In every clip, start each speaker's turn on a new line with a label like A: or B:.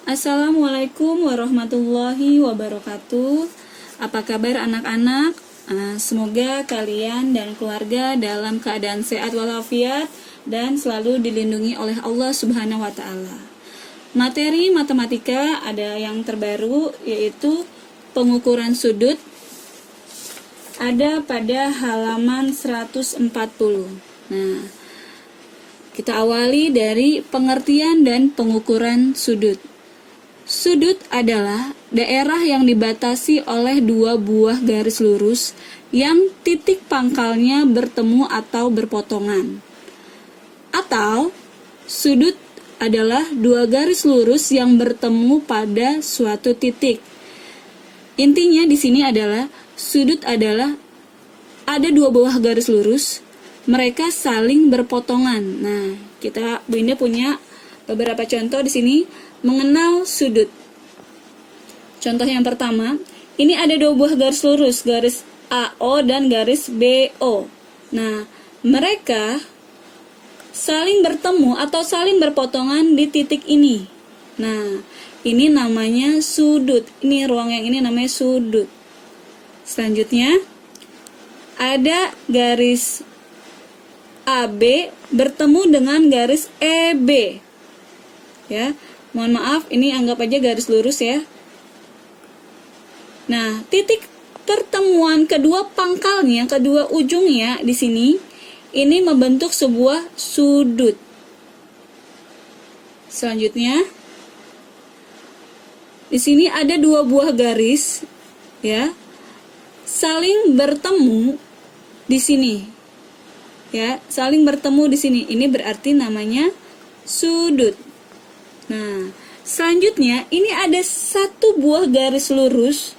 A: Assalamualaikum warahmatullahi wabarakatuh. Apa kabar anak-anak? Semoga kalian dan keluarga dalam keadaan sehat walafiat dan selalu dilindungi oleh Allah Subhanahu wa Ta'ala. Materi matematika ada yang terbaru, yaitu pengukuran sudut. Ada pada halaman 140. Nah, kita awali dari pengertian dan pengukuran sudut. Sudut adalah daerah yang dibatasi oleh dua buah garis lurus yang titik pangkalnya bertemu atau berpotongan. Atau sudut adalah dua garis lurus yang bertemu pada suatu titik. Intinya di sini adalah sudut adalah ada dua buah garis lurus, mereka saling berpotongan. Nah, Bu Indah punya beberapa contoh di sini mengenal sudut. Contoh yang pertama, ini ada dua buah garis lurus, garis AO dan garis BO. Nah, mereka saling bertemu atau saling berpotongan di titik ini. Nah, ini namanya sudut. Ini ruang yang ini namanya sudut. Selanjutnya, ada garis AB bertemu dengan garis EB. Ya, mohon maaf, ini anggap aja garis lurus ya. Nah, titik pertemuan kedua pangkalnya, kedua ujungnya di sini, ini membentuk sebuah sudut. Selanjutnya, di sini ada dua buah garis, ya, saling bertemu di sini. Ya, saling bertemu di sini. Ini berarti namanya sudut. Nah, selanjutnya ini ada satu buah garis lurus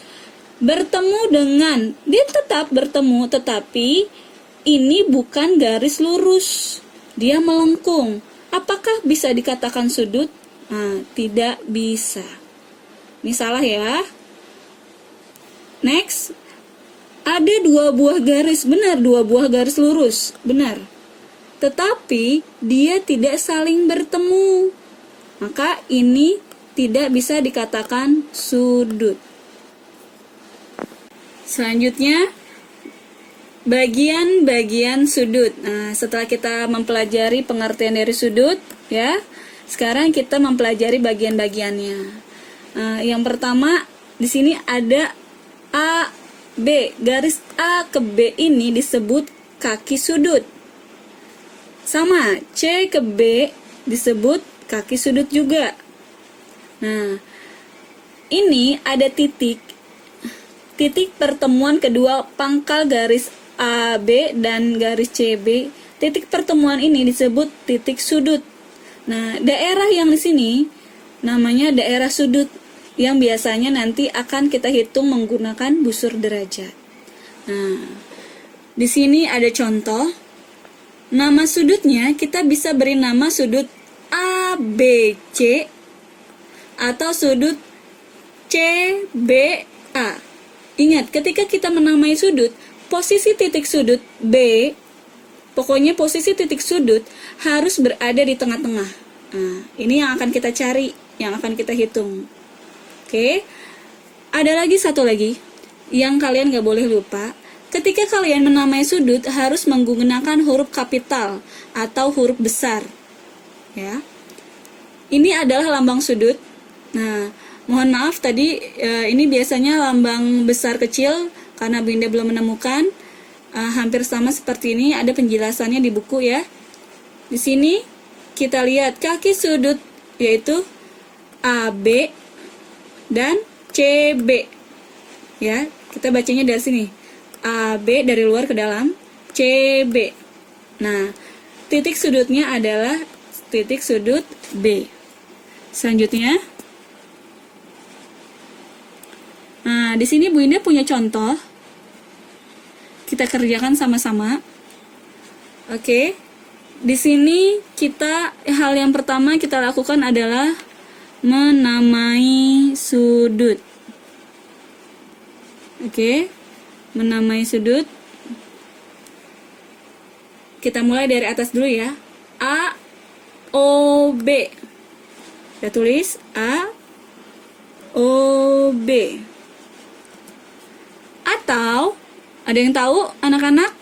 A: bertemu dengan, dia tetap bertemu, tetapi ini bukan garis lurus, dia melengkung. Apakah bisa dikatakan sudut? Nah, tidak bisa. Ini salah ya. Next, ada dua buah garis, benar, dua buah garis lurus, benar. Tetapi dia tidak saling bertemu. Maka ini tidak bisa dikatakan sudut. Selanjutnya, bagian-bagian sudut. Nah, setelah kita mempelajari pengertian dari sudut, ya, sekarang kita mempelajari bagian-bagiannya. Yang pertama, di sini ada A, B. Garis A ke B ini disebut kaki sudut. Sama, C ke B disebut kaki sudut juga. Nah, ini ada titik pertemuan kedua pangkal garis AB dan garis CB. Titik pertemuan ini disebut titik sudut. Nah, daerah yang di sini namanya daerah sudut, yang biasanya nanti akan kita hitung menggunakan busur derajat. Nah, di sini ada contoh. Nama sudutnya kita bisa beri nama sudut ABC atau sudut CBA. Ingat, ketika kita menamai sudut, posisi titik sudut B, pokoknya posisi titik sudut harus berada di tengah-tengah. Nah, ini yang akan kita cari, yang akan kita hitung. Oke, ada lagi satu lagi yang kalian gak boleh lupa. Ketika kalian menamai sudut harus menggunakan huruf kapital atau huruf besar. Ya, ini adalah lambang sudut. Nah, mohon maaf tadi ini biasanya lambang besar kecil karena Bu Indah belum menemukan. Hampir sama seperti ini, ada penjelasannya di buku ya. Di sini kita lihat kaki sudut yaitu AB dan CB. Ya, kita bacanya dari sini. AB dari luar ke dalam, CB. Nah, titik sudutnya adalah titik sudut B. Selanjutnya, nah, di sini Bu Indah punya contoh. Kita kerjakan sama-sama. Oke. Di sini hal yang pertama kita lakukan adalah menamai sudut. Oke. Menamai sudut. Kita mulai dari atas dulu ya. A, O, B. Kita tulis A, OB. Atau ada yang tahu anak-anak?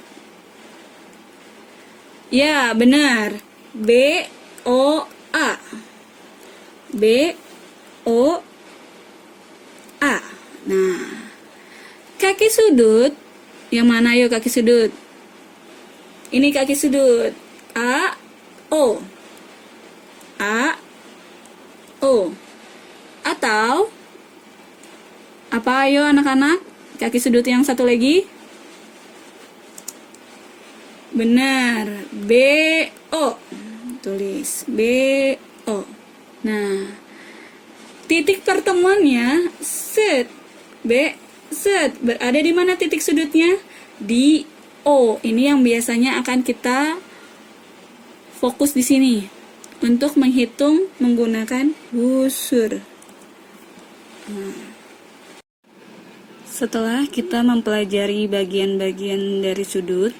A: Ya, benar. BOA. BOA. Nah, kaki sudut yang mana, yuk kaki sudut? Ini kaki sudut. AO. AO. Atau apa, ayo anak-anak? Kaki sudut yang satu lagi? Benar, BO. Tulis BO. Nah, titik pertemuannya set. Berada di mana titik sudutnya? Di O. Ini yang biasanya akan kita fokus di sini untuk menghitung menggunakan busur. Setelah kita mempelajari bagian-bagian dari sudut,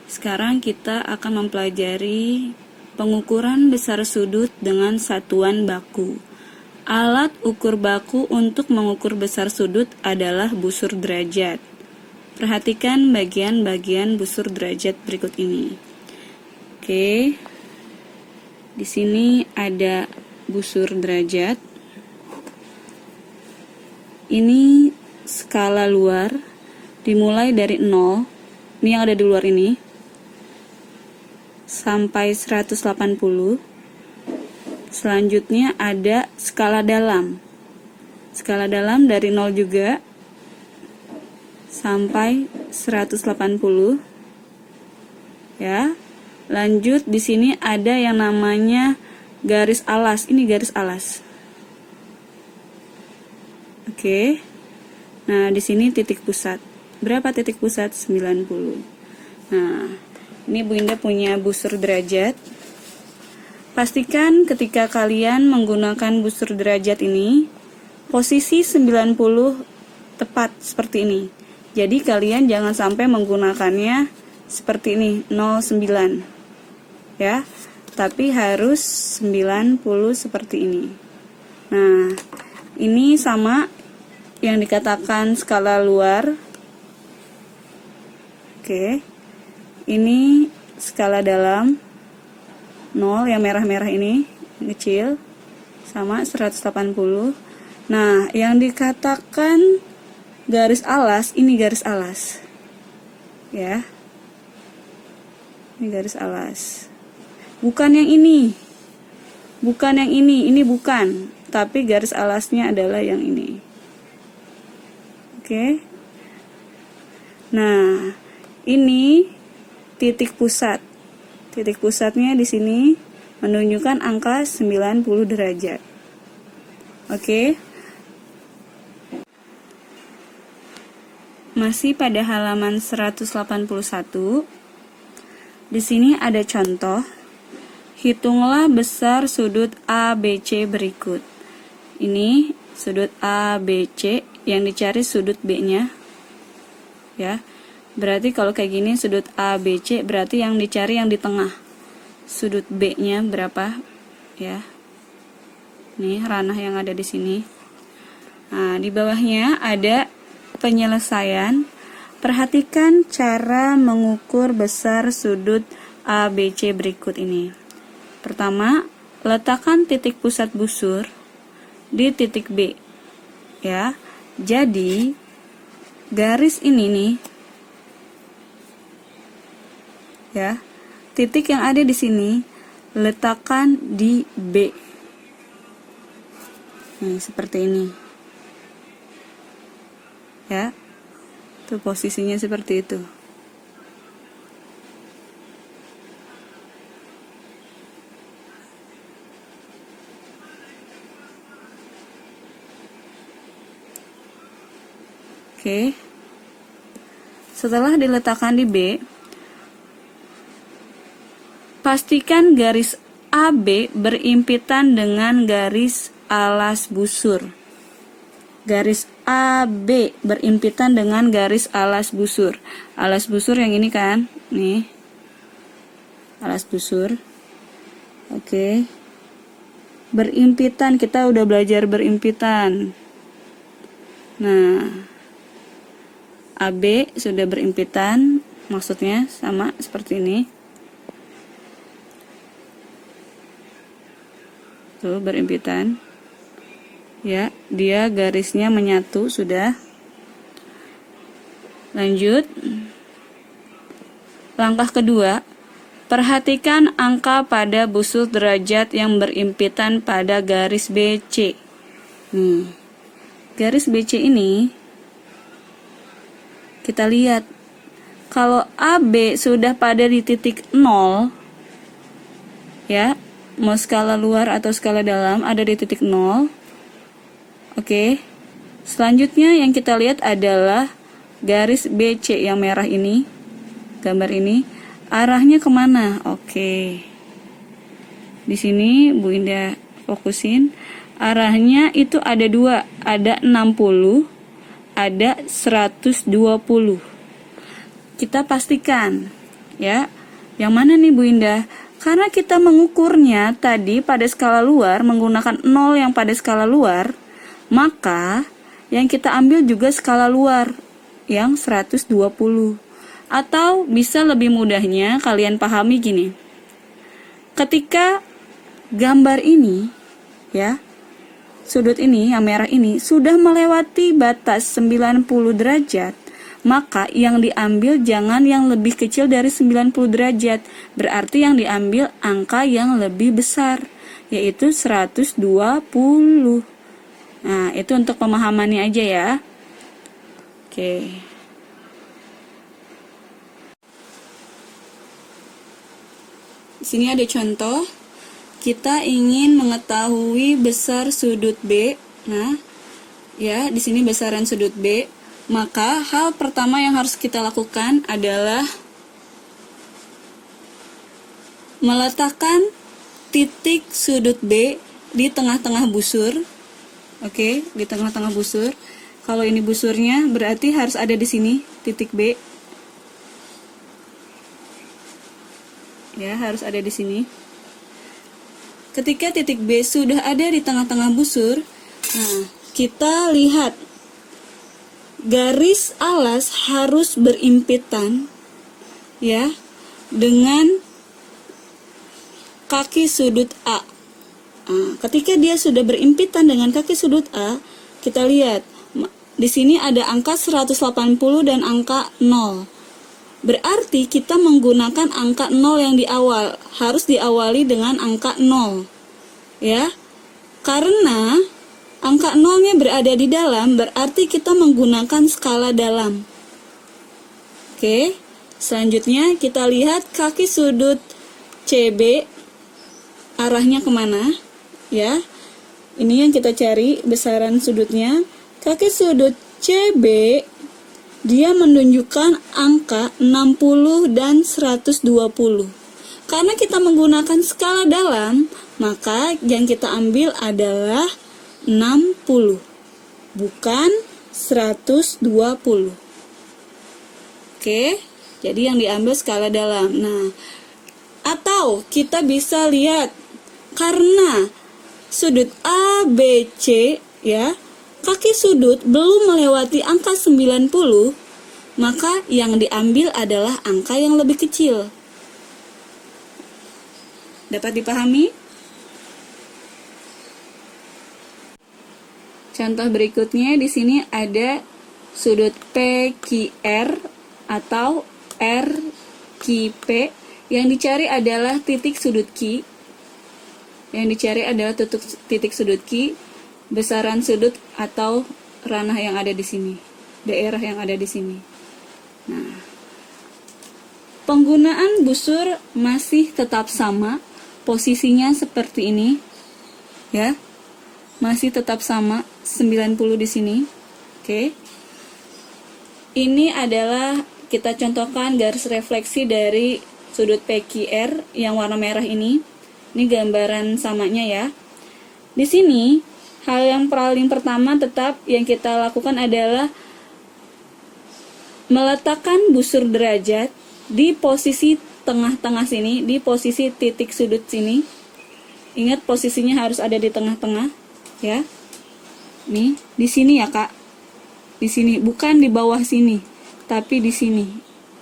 A: sekarang kita akan mempelajari pengukuran besar sudut dengan satuan baku. Alat ukur baku untuk mengukur besar sudut adalah busur derajat. Perhatikan bagian-bagian busur derajat berikut ini. Oke. Di sini ada busur derajat. Ini skala luar dimulai dari 0. Ini yang ada di luar ini. Sampai 180. Selanjutnya ada skala dalam. Skala dalam dari 0 juga sampai 180. Ya. Lanjut di sini ada yang namanya garis alas. Ini garis alas. Oke. Nah, di sini titik pusat. Berapa titik pusat? 90. Nah, ini Bu Indah punya busur derajat. Pastikan ketika kalian menggunakan busur derajat ini, posisi 90 tepat seperti ini. Jadi kalian jangan sampai menggunakannya seperti ini, 09. Ya, tapi harus 90 seperti ini. Nah, ini sama yang dikatakan skala luar. Oke. Ini skala dalam 0 yang merah-merah ini, yang kecil, sama 180. Nah, yang dikatakan garis alas, ini garis alas. Ya. Ini garis alas. Bukan yang ini. Bukan yang ini bukan. Tapi garis alasnya adalah yang ini. Oke. Nah, ini titik pusat. Titik pusatnya di sini menunjukkan angka 90 derajat. Oke. Masih pada halaman 181. Di sini ada contoh. Hitunglah besar sudut ABC berikut. Ini sudut ABC, yang dicari sudut B-nya. Ya. Berarti kalau kayak gini sudut ABC, berarti yang dicari yang di tengah. Sudut B-nya berapa? Ya. Nih ranah yang ada di sini. Nah, di bawahnya ada penyelesaian. Perhatikan cara mengukur besar sudut ABC berikut ini. Pertama, letakkan titik pusat busur di titik B. Ya. Jadi, garis ini nih. Ya. Titik yang ada di sini letakkan di B. Nih, seperti ini. Ya. Tuh posisinya seperti itu. Oke. Setelah diletakkan di B, pastikan garis AB berimpitan dengan garis alas busur. Garis AB berimpitan dengan garis alas busur. Alas busur yang ini kan? Nih. Alas busur. Oke. Berimpitan, kita udah belajar berimpitan. Nah, AB sudah berimpitan, maksudnya sama seperti ini. Tuh, berimpitan. Ya, dia garisnya menyatu sudah. Lanjut. Langkah kedua, perhatikan angka pada busur derajat yang berimpitan pada garis BC. Garis BC ini kita lihat, kalau AB sudah pada di titik 0, ya, mau skala luar atau skala dalam ada di titik 0. Oke. Selanjutnya yang kita lihat adalah garis BC yang merah ini, gambar ini, arahnya kemana? Oke. Di sini Bu Indah fokusin. Arahnya itu ada dua, ada 60, ada 120. Kita pastikan, ya, yang mana nih Bu Indah? Karena kita mengukurnya tadi pada skala luar menggunakan 0 yang pada skala luar, maka yang kita ambil juga skala luar yang 120. Atau bisa lebih mudahnya kalian pahami gini. Ketika gambar ini, ya, sudut ini yang merah ini sudah melewati batas 90 derajat, maka yang diambil jangan yang lebih kecil dari 90 derajat. Berarti yang diambil angka yang lebih besar, yaitu 120. Nah, itu untuk pemahamannya aja ya. Oke. Di sini ada contoh. Kita ingin mengetahui besar sudut B. Nah, ya, di sini besaran sudut B. Maka hal pertama yang harus kita lakukan adalah meletakkan titik sudut B di tengah-tengah busur. Oke, di tengah-tengah busur. Kalau ini busurnya berarti harus ada di sini titik B. Ya, harus ada di sini. Ketika titik B sudah ada di tengah-tengah busur, nah, kita lihat garis alas harus berimpitan, ya, dengan kaki sudut A. Nah, ketika dia sudah berimpitan dengan kaki sudut A, kita lihat di sini ada angka 180 dan angka 0. Berarti kita menggunakan angka 0 yang di awal, harus diawali dengan angka 0. Ya. Karena angka 0-nya berada di dalam, berarti kita menggunakan skala dalam. Oke. Selanjutnya kita lihat kaki sudut CB arahnya kemana? Ya. Ini yang kita cari besaran sudutnya. Kaki sudut CB dia menunjukkan angka 60 dan 120. Karena kita menggunakan skala dalam, maka yang kita ambil adalah 60, bukan 120. Oke, jadi yang diambil skala dalam. Nah, atau kita bisa lihat, karena sudut ABC, ya, kaki sudut belum melewati angka 90, maka yang diambil adalah angka yang lebih kecil. Dapat dipahami? Contoh berikutnya di sini ada sudut PQR atau RQP. Yang dicari adalah titik sudut Q. Yang dicari adalah titik sudut Q. Besaran sudut atau ranah yang ada di sini, daerah yang ada di sini. Nah, penggunaan busur masih tetap sama, posisinya seperti ini, ya, masih tetap sama, 90 di sini. Oke, ini adalah kita contohkan garis refleksi dari sudut PQR yang warna merah ini. Ini gambaran samanya ya. Di sini hal yang paling pertama tetap yang kita lakukan adalah meletakkan busur derajat di posisi tengah-tengah sini, di posisi titik sudut sini. Ingat posisinya harus ada di tengah-tengah, ya. Nih, di sini ya, Kak. di sini, bukan di bawah sini, tapi di sini,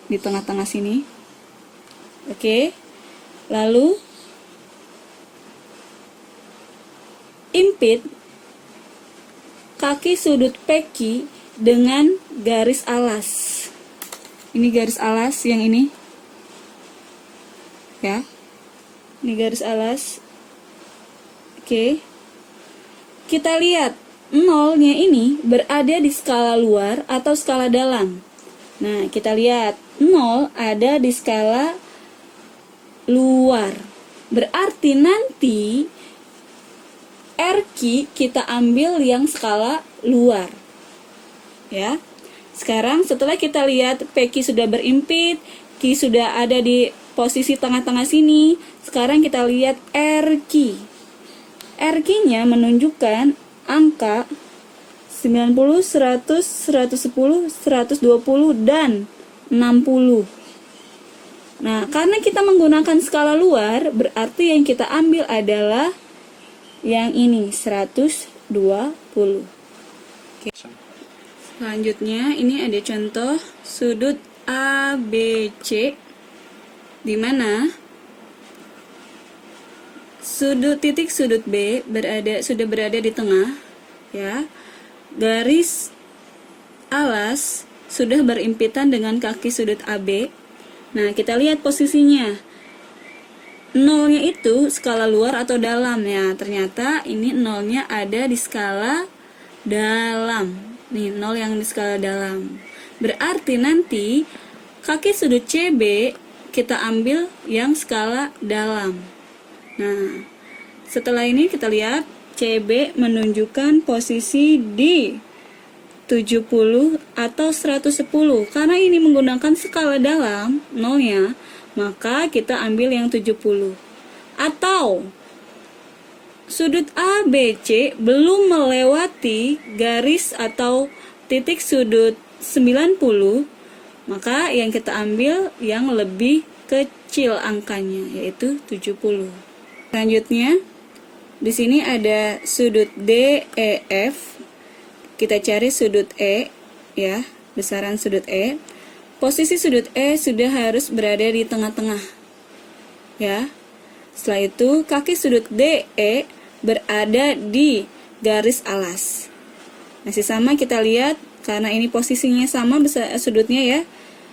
A: di tengah-tengah sini. Oke. Lalu impit kaki sudut PQ dengan garis alas. Ini garis alas yang ini. Ya. Ini garis alas. Oke. Kita lihat nolnya ini berada di skala luar atau skala dalam. Nah, kita lihat 0 ada di skala luar. Berarti nanti RQ kita ambil yang skala luar. Ya. Sekarang setelah kita lihat PQ sudah berimpit, Q sudah ada di posisi tengah-tengah sini. Sekarang kita lihat RQ. RQ-nya menunjukkan angka 90, 100, 110, 120, dan 60. Nah, karena kita menggunakan skala luar, berarti yang kita ambil adalah yang ini, 120. Oke. Selanjutnya, ini ada contoh sudut ABC, di mana titik sudut B sudah berada di tengah, ya. Garis alas sudah berimpitan dengan kaki sudut AB. Nah, kita lihat posisinya. Nolnya itu skala luar atau dalam ya. Ternyata ini nolnya ada di skala dalam. Nih, nol yang di skala dalam. Berarti nanti kaki sudut CB kita ambil yang skala dalam. Nah, setelah ini kita lihat CB menunjukkan posisi di 70 atau 110. Karena ini menggunakan skala dalam nolnya, maka kita ambil yang 70. Atau sudut ABC belum melewati garis atau titik sudut 90, maka yang kita ambil yang lebih kecil angkanya, yaitu 70. Selanjutnya, di sini ada sudut DEF. Kita cari sudut E, ya, besaran sudut E. Posisi sudut E sudah harus berada di tengah-tengah, ya. Setelah itu, kaki sudut DE berada di garis alas. Masih sama kita lihat, karena ini posisinya sama sudutnya ya,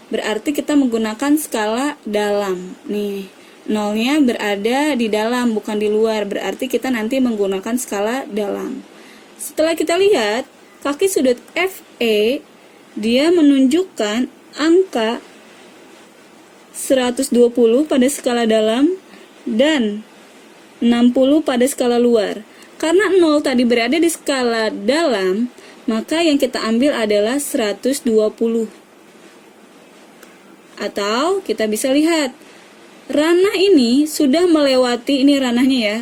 A: berarti kita menggunakan skala dalam. Nih, nolnya berada di dalam, bukan di luar, berarti kita nanti menggunakan skala dalam. Setelah kita lihat, kaki sudut FE, dia menunjukkan angka 120 pada skala dalam dan 60 pada skala luar. Karena 0 tadi berada di skala dalam, maka yang kita ambil adalah 120. Atau kita bisa lihat, ranah ini sudah melewati, ini ranahnya ya,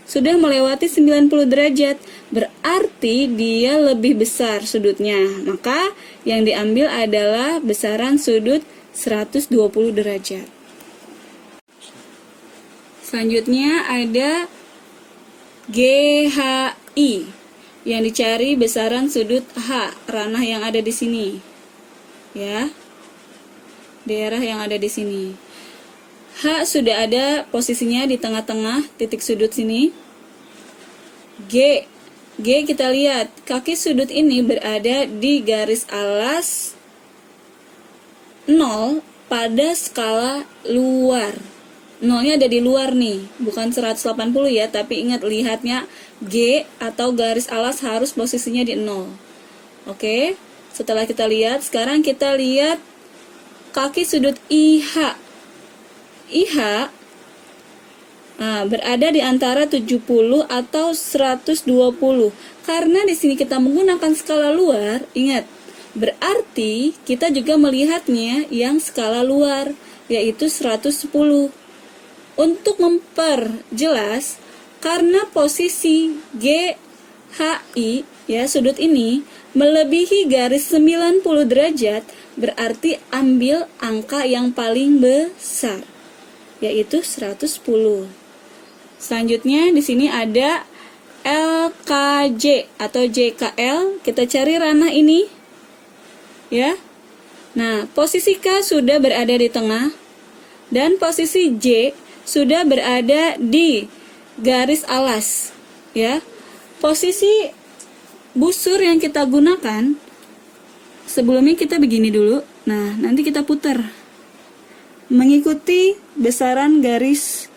A: sudah melewati 90 derajat, berarti dia lebih besar sudutnya. Maka yang diambil adalah besaran sudut 120 derajat. Selanjutnya ada GHI, yang dicari besaran sudut H, ranah yang ada di sini. Ya. Daerah yang ada di sini. H sudah ada posisinya di tengah-tengah titik sudut sini. G kita lihat, kaki sudut ini berada di garis alas 0 pada skala luar. Nolnya ada di luar nih, bukan 180 ya, tapi ingat lihatnya G atau garis alas harus posisinya di 0. Oke, setelah kita lihat, sekarang kita lihat kaki sudut IH. IH berada di antara 70 atau 120. Karena di sini kita menggunakan skala luar, ingat, berarti kita juga melihatnya yang skala luar, yaitu 110. Untuk memperjelas, karena posisi GHI ya, sudut ini melebihi garis 90 derajat, berarti ambil angka yang paling besar, yaitu 110. Selanjutnya di sini ada LKJ atau JKL, kita cari ranah ini ya. Nah, posisi K sudah berada di tengah dan posisi J sudah berada di garis alas ya. Posisi busur yang kita gunakan sebelumnya kita begini dulu. Nah, nanti kita putar mengikuti besaran garis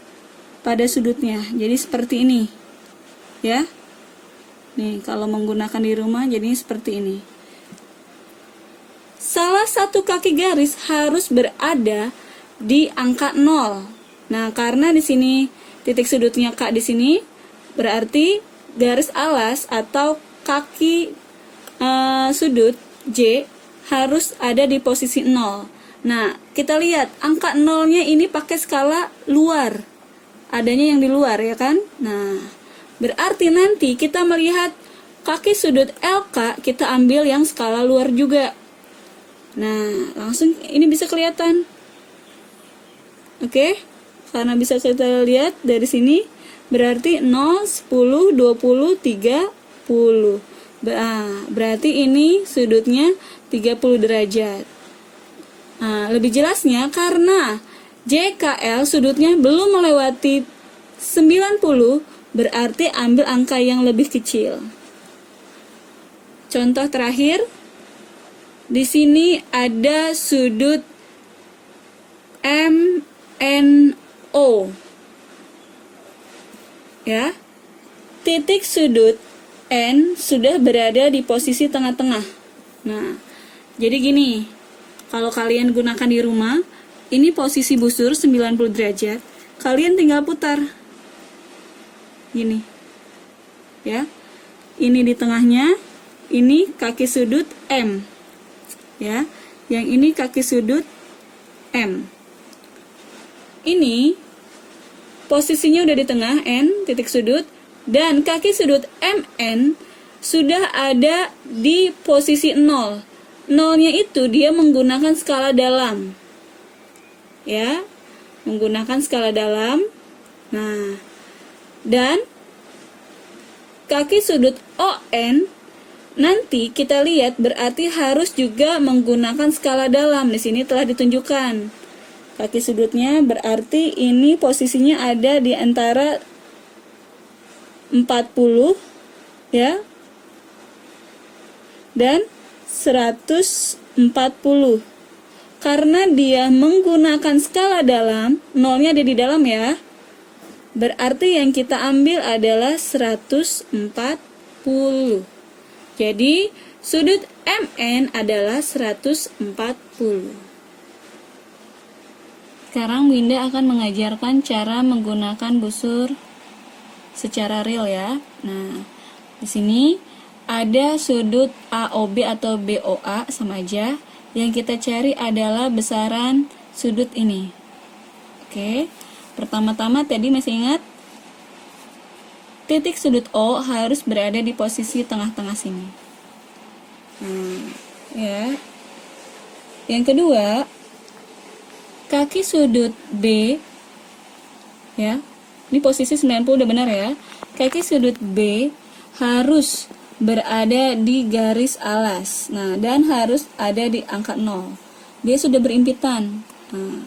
A: pada sudutnya. Jadi seperti ini ya. Nih, kalau menggunakan di rumah jadi seperti ini. Salah satu kaki garis harus berada di angka 0. Nah, karena di sini titik sudutnya K di sini, berarti garis alas atau kaki sudut J harus ada di posisi 0. Nah, kita lihat angka 0-nya ini pakai skala luar. Adanya yang di luar ya kan? Nah, berarti nanti kita melihat kaki sudut LK, kita ambil yang skala luar juga. Nah, langsung ini bisa kelihatan. Oke, karena bisa kita lihat dari sini, berarti 0, 10, 20, 30. Berarti ini sudutnya 30 derajat. Nah, lebih jelasnya karena JKL sudutnya belum melewati 90, berarti ambil angka yang lebih kecil. Contoh terakhir, di sini ada sudut MNO. Ya. Titik sudut N sudah berada di posisi tengah-tengah. Nah, jadi gini, kalau kalian gunakan di rumah, ini posisi busur 90 derajat, kalian tinggal putar. Gini ya, ini di tengahnya, ini kaki sudut M ya, yang ini kaki sudut M. Ini posisinya udah di tengah N titik sudut, dan kaki sudut MN sudah ada di posisi 0. 0-nya itu dia menggunakan skala dalam ya, menggunakan skala dalam. Nah, dan kaki sudut ON nanti kita lihat berarti harus juga menggunakan skala dalam. Di sini telah ditunjukkan kaki sudutnya, berarti ini posisinya ada di antara 40 ya dan 140. Karena dia menggunakan skala dalam, nolnya ada di dalam ya, berarti yang kita ambil adalah 140. Jadi sudut MN adalah 140. Sekarang Winda akan mengajarkan cara menggunakan busur secara real ya. Nah, di sini ada sudut AOB atau BOA sama aja. Yang kita cari adalah besaran sudut ini. Oke. Pertama-tama tadi masih ingat, titik sudut O harus berada di posisi tengah-tengah sini. Ya. Yang kedua, kaki sudut B ya. Ini posisi 90 udah benar ya. Kaki sudut B harus berada di garis alas. Nah, dan harus ada di angka 0. Dia sudah berimpitan. Nah,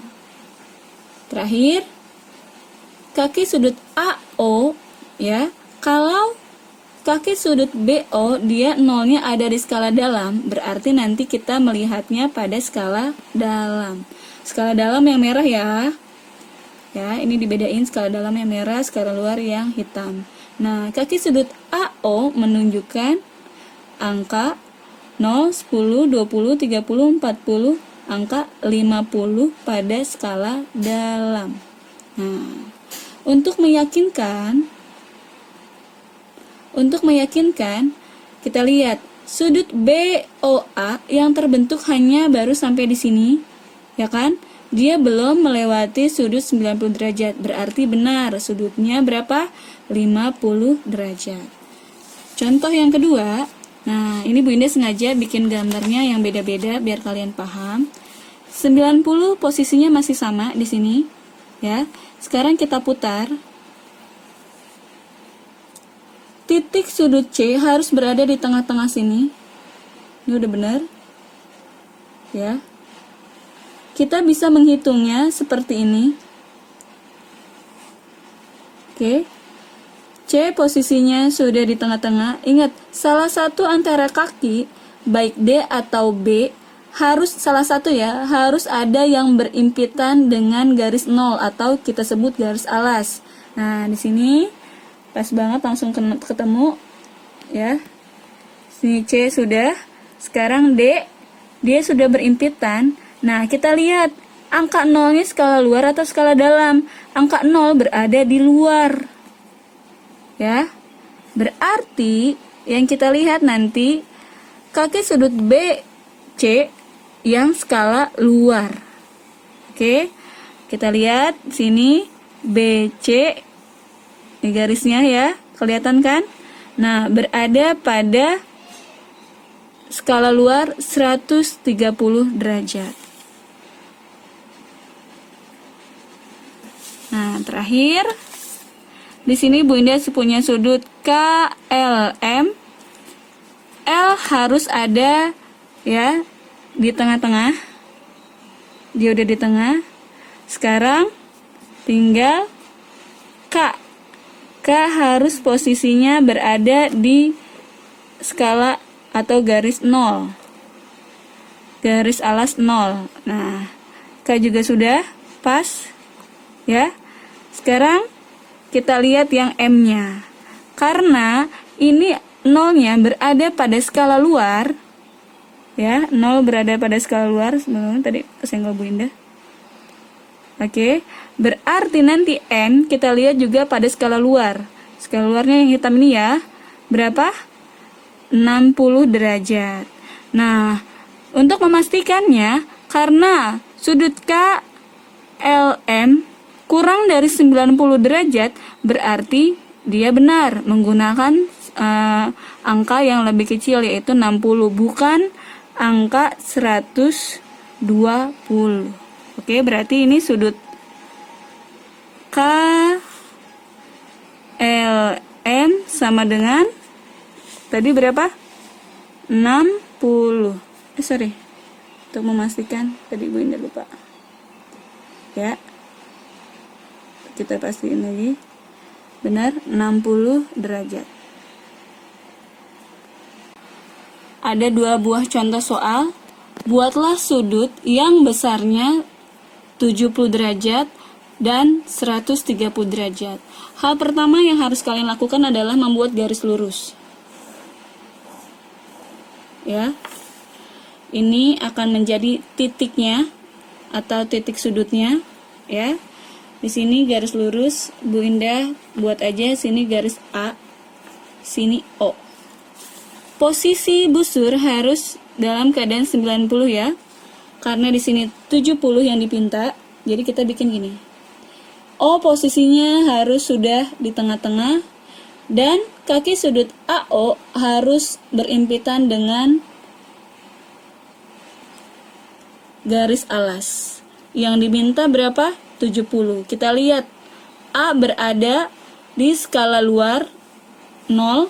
A: terakhir, kaki sudut AO ya. Kalau kaki sudut BO dia 0-nya ada di skala dalam, berarti nanti kita melihatnya pada skala dalam. Skala dalam yang merah ya. Ya, ini dibedain, skala dalam yang merah, skala luar yang hitam. Nah, kaki sudut AO menunjukkan angka 0, 10, 20, 30, 40, angka 50 pada skala dalam. Nah, untuk meyakinkan, kita lihat sudut BOA yang terbentuk hanya baru sampai di sini, ya kan? Dia belum melewati sudut 90 derajat. Berarti benar sudutnya berapa? 50 derajat. Contoh yang kedua. Nah, ini Bu Indah sengaja bikin gambarnya yang beda-beda biar kalian paham. 90 posisinya masih sama di sini, ya. Sekarang kita putar. titik sudut C harus berada di tengah-tengah sini. Ini udah benar. Ya. Kita bisa menghitungnya seperti ini. Oke. C posisinya sudah di tengah-tengah. Ingat, salah satu antara kaki, baik D atau B, harus salah satu ya, harus ada yang berimpitan dengan garis 0 atau kita sebut garis alas. Nah, di sini pas banget langsung ketemu ya. Sini C sudah. Sekarang D, dia sudah berimpitan. Nah, kita lihat angka 0-nya skala luar atau skala dalam. Angka 0 berada di luar. Ya. Berarti yang kita lihat nanti kaki sudut BC yang skala luar. Oke. Kita lihat sini BC, ini garisnya ya, kelihatan kan? Nah, berada pada skala luar 130 derajat. Nah, terakhir di sini Bu Indah punya sudut KLM. L harus ada ya di tengah-tengah. Dia udah di tengah. Sekarang tinggal K. K harus posisinya berada di skala atau garis 0. Garis alas 0. Nah, K juga sudah pas. Ya. Sekarang kita lihat yang M-nya. Karena ini 0-nya berada pada skala luar. Ya, 0 berada pada skala luar. Sebelumnya tadi kesenggol Bu Indah. Oke, berarti nanti M kita lihat juga pada skala luar. Skala luarnya yang hitam ini ya. Berapa? 60 derajat. Nah, untuk memastikannya, karena sudut KLM kurang dari 90 derajat, berarti dia benar menggunakan angka yang lebih kecil, yaitu 60, bukan angka 120. Oke, berarti ini sudut KLM sama dengan tadi berapa? 60. Untuk memastikan tadi Bu Indah lupa. Ya. Kita pastiin lagi. Benar, 60 derajat. Ada 2 buah contoh soal. Buatlah sudut yang besarnya 70 derajat dan 130 derajat. Hal pertama yang harus kalian lakukan adalah membuat garis lurus. Ya. Ini akan menjadi titiknya atau titik sudutnya, ya. Di sini garis lurus, Bu Indah buat aja sini garis A, sini O. Posisi busur harus dalam keadaan 90 ya. Karena di sini 70 yang dipinta, jadi kita bikin gini. O posisinya harus sudah di tengah-tengah dan kaki sudut AO harus berimpitan dengan garis alas. Yang diminta berapa? 70. Kita lihat A berada di skala luar 0.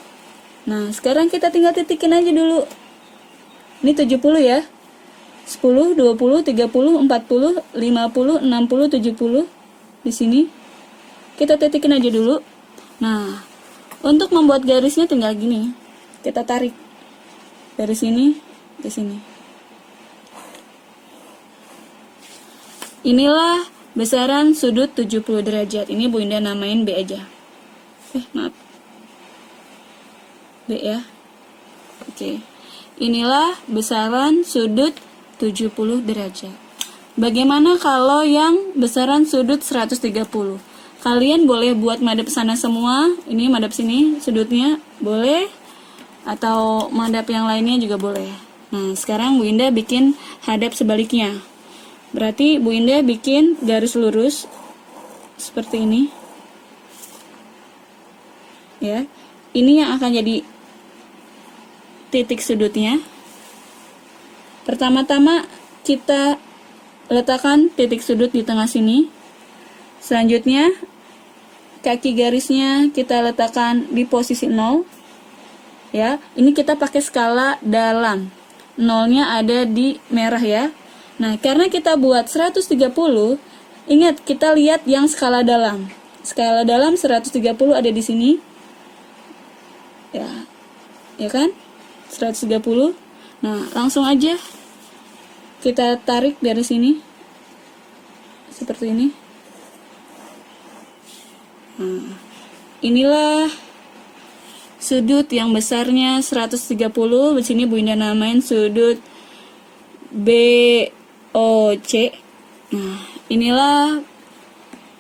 A: Nah, sekarang kita tinggal titikin aja dulu. Ini 70 ya. 10, 20, 30, 40, 50, 60, 70. Di sini kita titikin aja dulu. Nah, untuk membuat garisnya tinggal gini. Kita tarik dari sini ke sini. Inilah besaran sudut 70 derajat. Ini Bu Indah namain B aja. Maaf. B ya. Oke. Inilah besaran sudut 70 derajat. Bagaimana kalau yang besaran sudut 130? Kalian boleh buat madep sana semua. Ini madep sini sudutnya boleh. Atau madep yang lainnya juga boleh. Nah, sekarang Bu Indah bikin hadap sebaliknya. Berarti Bu Indah bikin garis lurus seperti ini. Ya. Ini yang akan jadi titik sudutnya. Pertama-tama kita letakkan titik sudut di tengah sini. Selanjutnya kaki garisnya kita letakkan di posisi 0. Ya, ini kita pakai skala dalam. Nolnya ada di merah ya. Nah, karena kita buat 130, ingat kita lihat yang skala dalam. Skala dalam 130 ada di sini. Ya. Ya kan? 130. Nah, langsung aja kita tarik dari sini. Seperti ini. Nah, inilah sudut yang besarnya 130. Di sini Bu Indah namain sudut BOC. Nah, inilah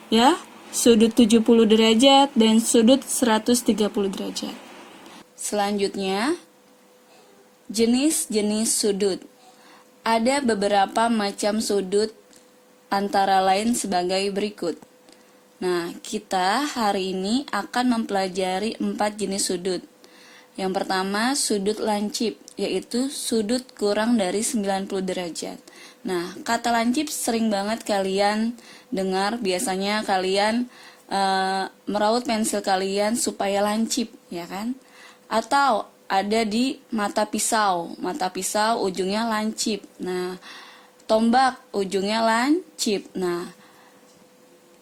A: ya, sudut 70 derajat dan sudut 130 derajat. Selanjutnya, jenis-jenis sudut. Ada beberapa macam sudut antara lain sebagai berikut. Nah, kita hari ini akan mempelajari 4 jenis sudut. Yang pertama, sudut lancip, yaitu sudut kurang dari 90 derajat. Nah, kata lancip sering banget kalian dengar, biasanya kalian meraut pensil kalian supaya lancip, ya kan? Atau ada di mata pisau ujungnya lancip. Nah, tombak ujungnya lancip. Nah,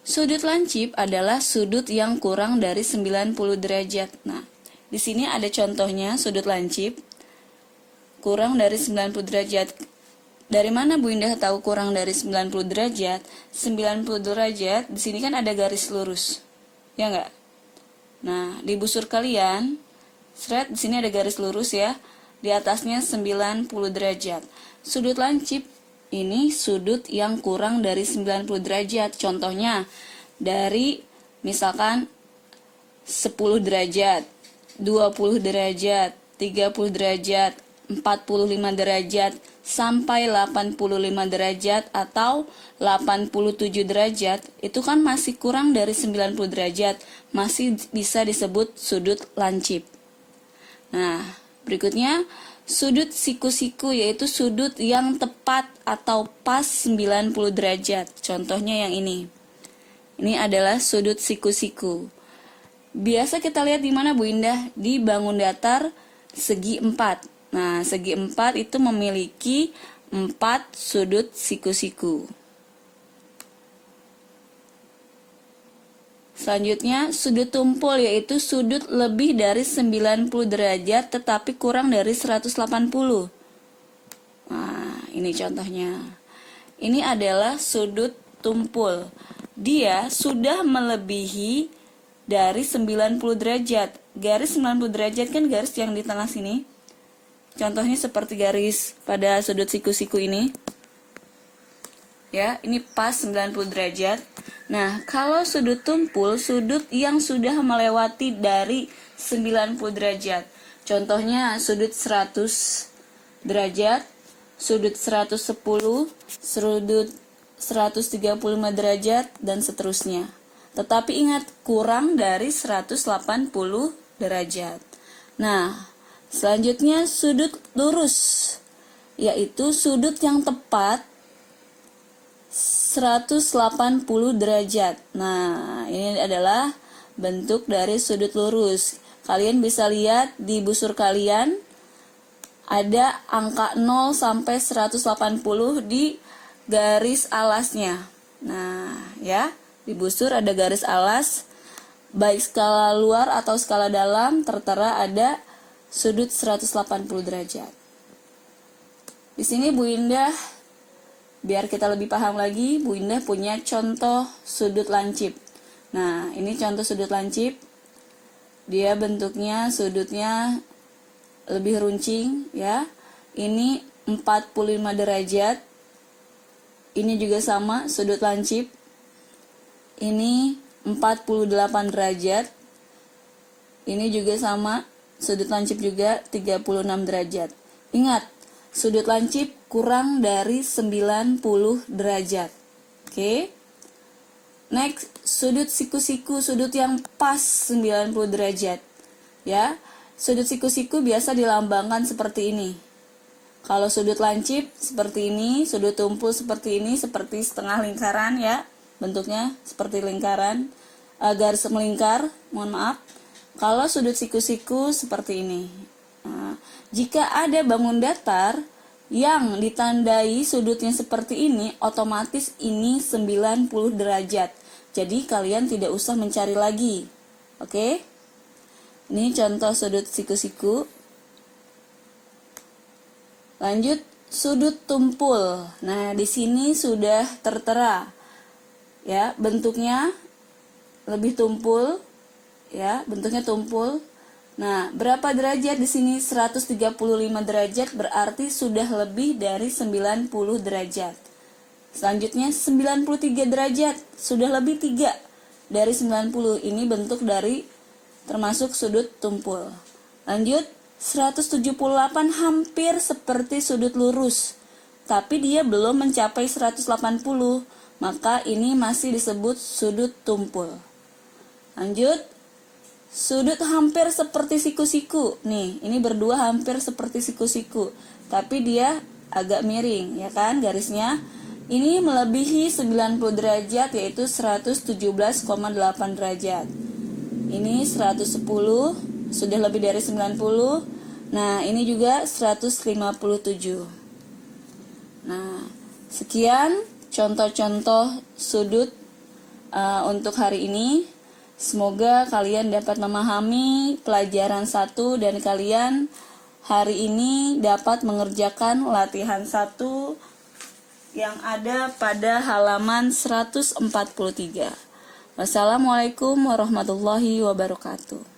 A: sudut lancip adalah sudut yang kurang dari 90 derajat. Nah, di sini ada contohnya sudut lancip kurang dari 90 derajat. Dari mana Bu Indah tahu kurang dari 90 derajat? 90 derajat, di sini kan ada garis lurus. Ya enggak? Nah, di busur kalian, di sini ada garis lurus ya. Di atasnya 90 derajat. Sudut lancip ini sudut yang kurang dari 90 derajat. Contohnya dari misalkan 10 derajat, 20 derajat, 30 derajat, 45 derajat, sampai 85 derajat atau 87 derajat. Itu kan masih kurang dari 90 derajat. Masih bisa disebut sudut lancip. Nah, berikutnya sudut siku-siku, yaitu sudut yang tepat atau pas 90 derajat. Contohnya yang ini. Ini adalah sudut siku-siku. Biasa kita lihat di mana Bu Indah? Di bangun datar segi 4. Nah, segi 4 itu memiliki 4 sudut siku-siku. Selanjutnya, sudut tumpul, yaitu sudut lebih dari 90 derajat tetapi kurang dari 180. Nah, ini contohnya. Ini adalah sudut tumpul. Dia sudah melebihi dari 90 derajat. Garis 90 derajat kan garis yang di tengah sini. Contohnya seperti garis pada sudut siku-siku ini. Ya, ini pas 90 derajat. Nah, kalau sudut tumpul, sudut yang sudah melewati dari 90 derajat. Contohnya sudut 100 derajat, sudut 110, sudut 135 derajat, dan seterusnya. Tetapi ingat, kurang dari 180 derajat. Nah, selanjutnya sudut lurus, yaitu sudut yang tepat 180 derajat. Nah, ini adalah bentuk dari sudut lurus. Kalian bisa lihat di busur kalian ada angka 0 sampai 180 di garis alasnya. Nah, ya, di busur ada garis alas, baik skala luar atau skala dalam tertera ada sudut 180 derajat. Di sini Bu Indah, biar kita lebih paham lagi, Bu Indah punya contoh sudut lancip. Nah, ini contoh sudut lancip. Dia bentuknya, sudutnya lebih runcing ya. Ini 45 derajat. Ini juga sama, sudut lancip. Ini 48 derajat. Ini juga sama, sudut lancip juga 36 derajat. Ingat, sudut lancip kurang dari 90 derajat. Oke. Next, sudut siku-siku, sudut yang pas 90 derajat. Ya. Sudut siku-siku biasa dilambangkan seperti ini. Kalau sudut lancip seperti ini, sudut tumpul seperti ini, seperti setengah lingkaran ya. Bentuknya seperti lingkaran. garis melingkar, mohon maaf. Kalau sudut siku-siku seperti ini. Nah, jika ada bangun datar yang ditandai sudutnya seperti ini, otomatis ini 90 derajat. Jadi kalian tidak usah mencari lagi. Oke? Ini contoh sudut siku-siku. Lanjut, sudut tumpul. Nah, di sini sudah tertera. Ya, bentuknya lebih tumpul. Ya, bentuknya tumpul. Nah, berapa derajat di sini? 135 derajat, berarti sudah lebih dari 90 derajat. Selanjutnya 93 derajat, sudah lebih 3 dari 90. Ini bentuk dari termasuk sudut tumpul. Lanjut, 178 hampir seperti sudut lurus, tapi dia belum mencapai 180, maka ini masih disebut sudut tumpul. Lanjut, sudut hampir seperti siku-siku. Nih, ini berdua hampir seperti siku-siku, tapi dia agak miring, ya kan, garisnya. Ini melebihi 90 derajat, yaitu 117,8 derajat. Ini 110, sudah lebih dari 90. Nah, ini juga 157. Nah, sekian contoh-contoh sudut untuk hari ini. Semoga kalian dapat memahami pelajaran 1 dan kalian hari ini dapat mengerjakan latihan 1 yang ada pada halaman 143. Wassalamualaikum warahmatullahi wabarakatuh.